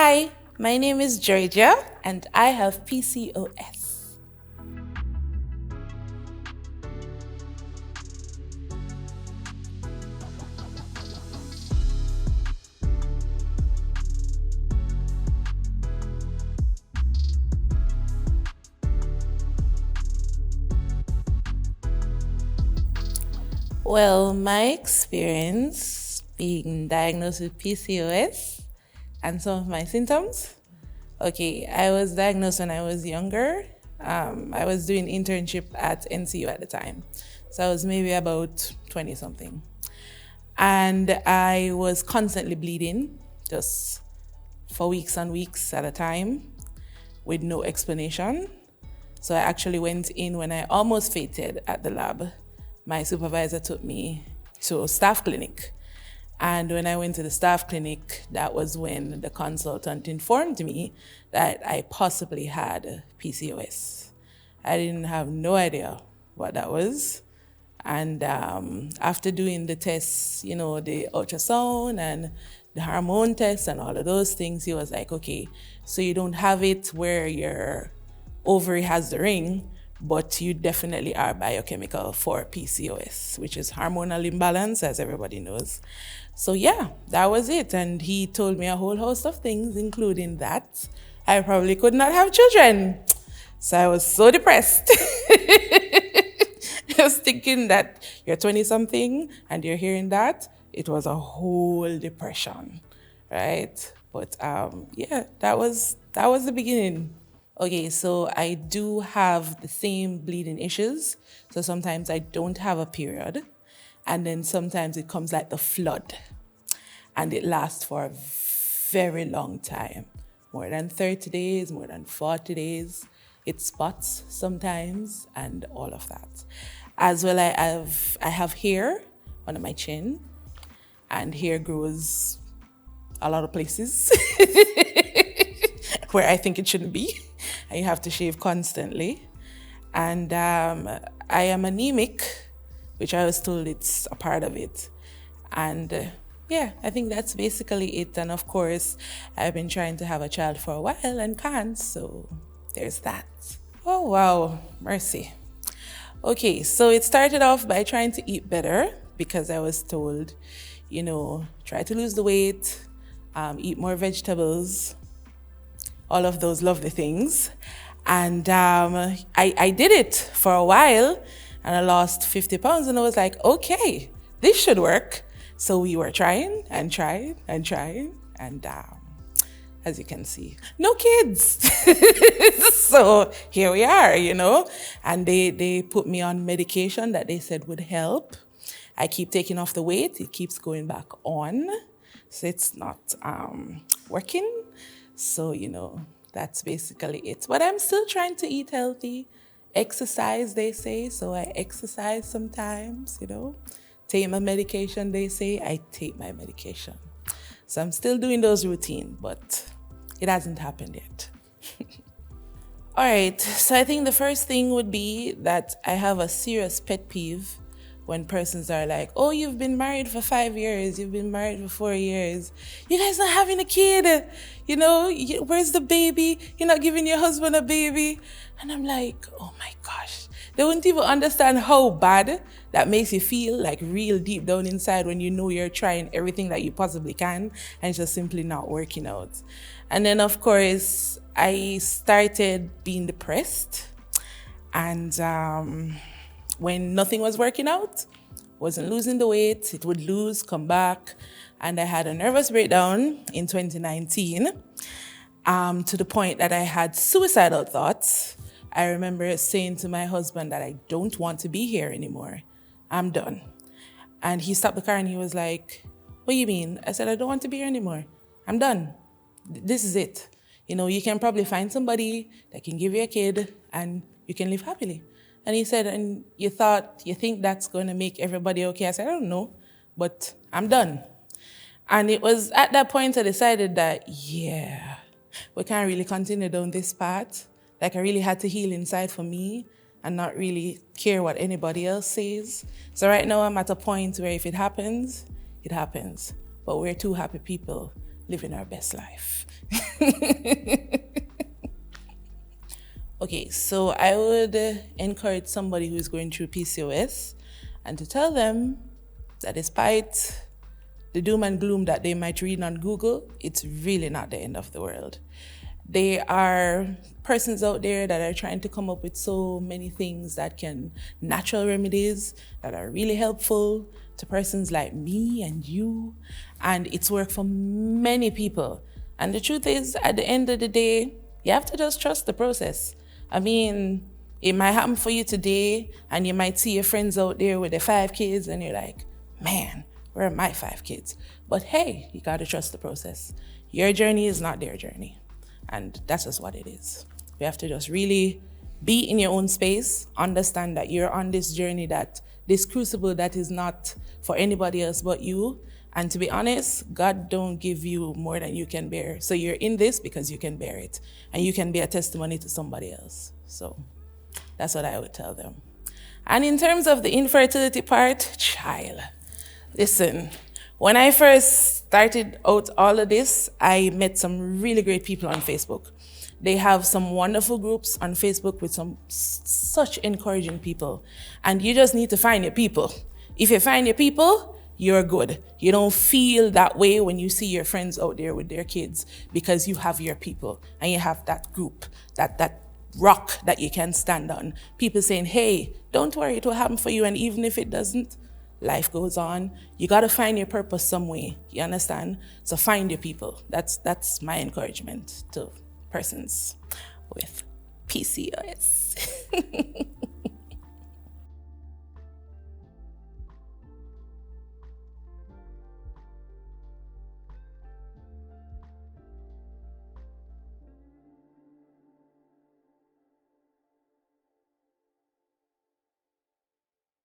Hi, my name is Georgia and I have PCOS. Well, my experience being diagnosed with PCOS and some of my symptoms. Okay, I was diagnosed when I was younger. I was doing internship at NCU at the time. So I was maybe about 20 something. And I was constantly bleeding, just for weeks and weeks at a time with no explanation. So I actually went in when I almost fainted at the lab. My supervisor took me to a staff clinic. And when I went to the staff clinic, that was when the consultant informed me that I possibly had PCOS. I didn't have no idea what that was. And after doing the tests, the ultrasound and the hormone tests and all of those things, he was like, okay, so you don't have it where your ovary has the ring, but you definitely are biochemical for PCOS, which is hormonal imbalance, as everybody knows. So yeah, that was it. And he told me a whole host of things, including that I probably could not have children. So I was so depressed. Just thinking that you're 20 something and you're hearing that, it was a whole depression, right? But yeah, that was the beginning. Okay, so I do have the same bleeding issues. So sometimes I don't have a period, and then sometimes it comes like the flood, and it lasts for a very long time, more than 30 days, more than 40 days. It spots sometimes, and all of that. As well, I have hair under my chin, and hair grows a lot of places where I think it shouldn't be. And you have to shave constantly. And I am anemic, which I was told it's a part of it. And yeah, I think that's basically it. And of course, I've been trying to have a child for a while and can't, so there's that. Oh, wow, mercy. Okay, so it started off by trying to eat better because I was told, try to lose the weight, eat more vegetables, all of those lovely things. And I did it for a while and I lost 50 pounds and I was like, okay, this should work. So we were trying and as you can see, no kids. So here we are, and they put me on medication that they said would help. I keep taking off the weight, it keeps going back on. So it's not working. So, that's basically it. But I'm still trying to eat healthy. Exercise, they say. So I exercise sometimes, Take my medication, they say. I take my medication. So I'm still doing those routines, but it hasn't happened yet. All right, so I think the first thing would be that I have a serious pet peeve when persons are like, oh, you've been married for 5 years, you've been married for 4 years, you guys not having a kid, where's the baby? You're not giving your husband a baby. And I'm like, oh my gosh. They wouldn't even understand how bad that makes you feel, like real deep down inside when you know you're trying everything that you possibly can and it's just simply not working out. And then of course, I started being depressed and when nothing was working out, wasn't losing the weight, it would lose, come back. And I had a nervous breakdown in 2019 to the point that I had suicidal thoughts. I remember saying to my husband that I don't want to be here anymore. I'm done. And he stopped the car and he was like, what do you mean? I said, I don't want to be here anymore. I'm done. This is it. You can probably find somebody that can give you a kid and you can live happily. And he said, and you think that's going to make everybody okay? I said, I don't know, but I'm done. And it was at that point I decided that, yeah, we can't really continue down this path. Like I really had to heal inside for me and not really care what anybody else says. So right now I'm at a point where if it happens, it happens. But we're two happy people living our best life. Okay, so I would encourage somebody who's going through PCOS and to tell them that despite the doom and gloom that they might read on Google, it's really not the end of the world. There are persons out there that are trying to come up with so many things that can, natural remedies that are really helpful to persons like me and you, and it's worked for many people. And the truth is, at the end of the day, you have to just trust the process. I mean, it might happen for you today, and you might see your friends out there with their 5 kids, and you're like, man, where are my 5 kids? But hey, you gotta trust the process. Your journey is not their journey. And that's just what it is. You have to just really be in your own space, understand that you're on this journey, that this crucible that is not for anybody else but you. And to be honest, God don't give you more than you can bear. So you're in this because you can bear it. And you can be a testimony to somebody else. So that's what I would tell them. And in terms of the infertility part, child, listen, when I first started out all of this, I met some really great people on Facebook. They have some wonderful groups on Facebook with some such encouraging people. And you just need to find your people. If you find your people, you're good. You don't feel that way when you see your friends out there with their kids because you have your people and you have that group, that rock that you can stand on. People saying, hey, don't worry, it will happen for you. And even if it doesn't, life goes on. You got to find your purpose some way. You understand? So find your people. That's my encouragement to persons with PCOS.